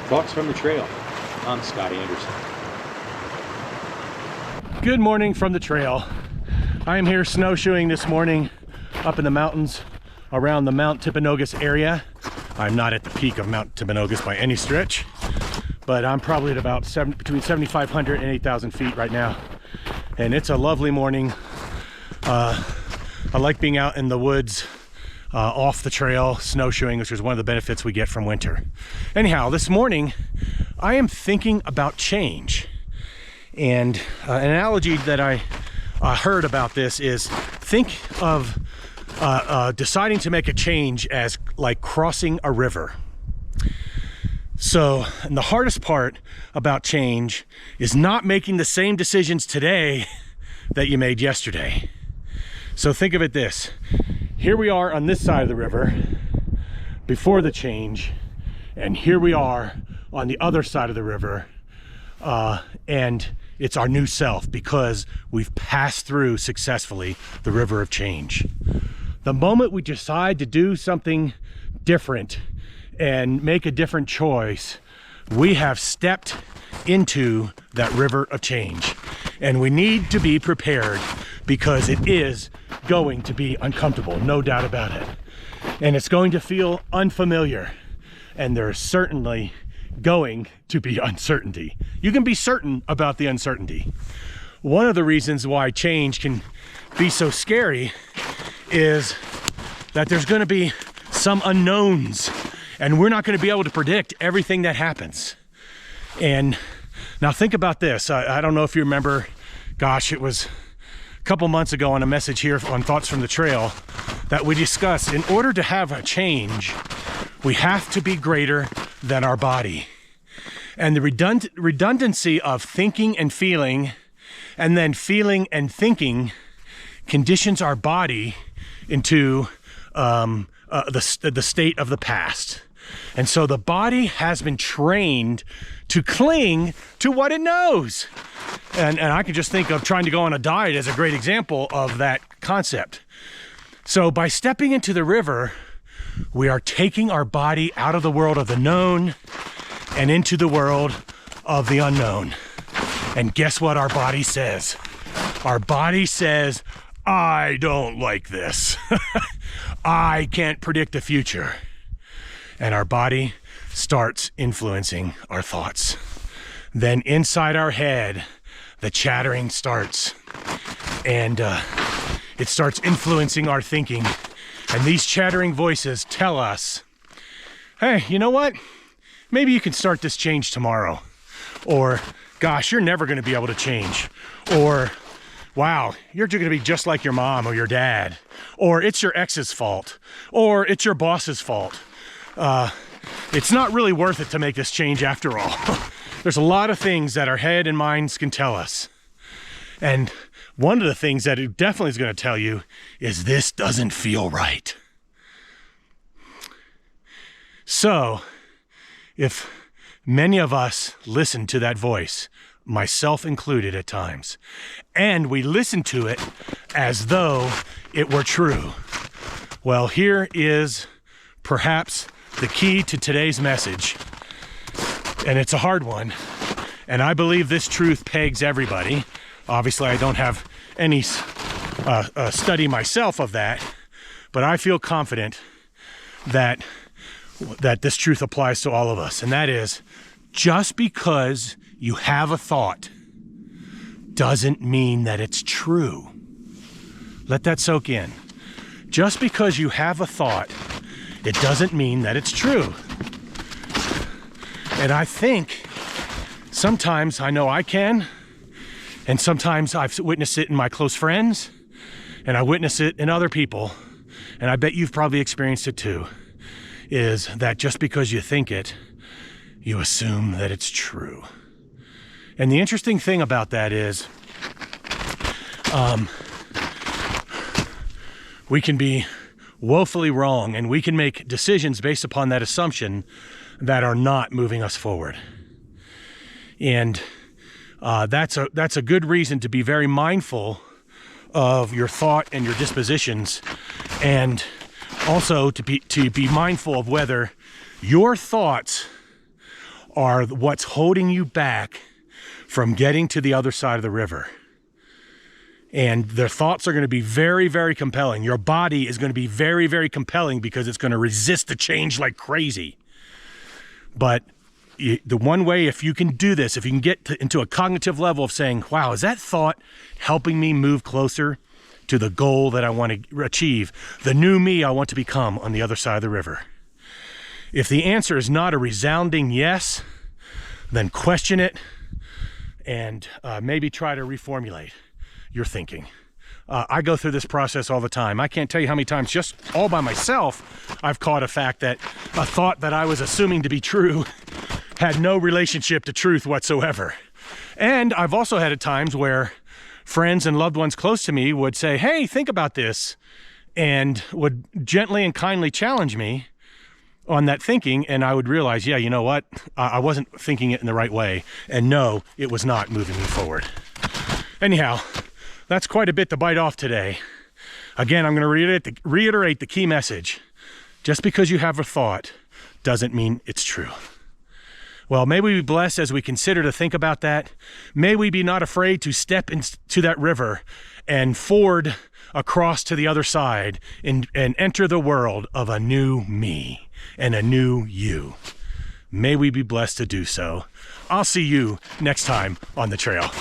Thoughts from the trail. I'm Scott Anderson. Good morning from the trail. I am here snowshoeing this morning up in the mountains around the Mount Timpanogos area. I'm not at the peak of Mount Timpanogos by any stretch, but I'm probably at about between 7,500 and 8,000 feet right now. And it's a lovely morning. I like being out in the woods, off the trail, snowshoeing, which is one of the benefits we get from winter. Anyhow, this morning, I am thinking about change. And an analogy that I heard about this is think of deciding to make a change as like crossing a river. So, and the hardest part about change is not making the same decisions today that you made yesterday. So think of it this. Here we are on this side of the river before the change, and here we are on the other side of the river, and it's our new self because we've passed through successfully the river of change. The moment we decide to do something different and make a different choice, we have stepped into that river of change, and we need to be prepared because it is going to be uncomfortable, no doubt about it. And it's going to feel unfamiliar, and there's certainly going to be uncertainty. You can be certain about the uncertainty. One of the reasons why change can be so scary is that there's going to be some unknowns, and we're not going to be able to predict everything that happens. And now think about this. I don't know if you remember, gosh, it was a couple months ago on a message here on Thoughts from the Trail that we discussed, in order to have a change, we have to be greater than our body. And the redundancy of thinking and feeling, and then feeling and thinking, conditions our body into the state of the past. And so the body has been trained to cling to what it knows. And I can just think of trying to go on a diet as a great example of that concept. So by stepping into the river, we are taking our body out of the world of the known and into the world of the unknown. And guess what our body says? Our body says, I don't like this. I can't predict the future. And our body starts influencing our thoughts. Then inside our head, the chattering starts, and it starts influencing our thinking. And these chattering voices tell us, hey, you know what? Maybe you can start this change tomorrow. Or, gosh, you're never going to be able to change. Or, wow, you're going to be just like your mom or your dad. Or it's your ex's fault. Or it's your boss's fault. It's not really worth it to make this change after all. There's a lot of things that our head and minds can tell us. And one of the things that it definitely is going to tell you is this doesn't feel right. So, if many of us listen to that voice, myself included at times, and we listen to it as though it were true, well, here is perhaps the key to today's message, and it's a hard one, and I believe this truth pegs everybody. Obviously, I don't have any study myself of that, but I feel confident that this truth applies to all of us, and that is, just because you have a thought doesn't mean that it's true. Let that soak in. Just because you have a thought, it doesn't mean that it's true. And I think sometimes, I know I can, and sometimes I've witnessed it in my close friends, and I witness it in other people, and I bet you've probably experienced it too, is that just because you think it, you assume that it's true. And the interesting thing about that is, we can be woefully wrong, and we can make decisions based upon that assumption that are not moving us forward. And that's a good reason to be very mindful of your thought and your dispositions, and also to be mindful of whether your thoughts are what's holding you back from getting to the other side of the river. And their thoughts are going to be very, very compelling. Your body is going to be very, very compelling because it's going to resist the change like crazy. But the one way, if you can do this, if you can get into a cognitive level of saying, wow, is that thought helping me move closer to the goal that I want to achieve, the new me I want to become on the other side of the river? If the answer is not a resounding yes, then question it and maybe try to reformulate your thinking. I go through this process all the time. I can't tell you how many times, just all by myself, I've caught a fact that a thought that I was assuming to be true had no relationship to truth whatsoever. And I've also had at times where friends and loved ones close to me would say, hey, think about this, and would gently and kindly challenge me on that thinking, and I would realize, yeah, you know what? I wasn't thinking it in the right way, and no, it was not moving me forward. Anyhow, that's quite a bit to bite off today. Again, I'm going to reiterate the key message. Just because you have a thought doesn't mean it's true. Well, may we be blessed as we consider to think about that. May we be not afraid to step into that river and ford across to the other side and enter the world of a new me and a new you. May we be blessed to do so. I'll see you next time on the trail.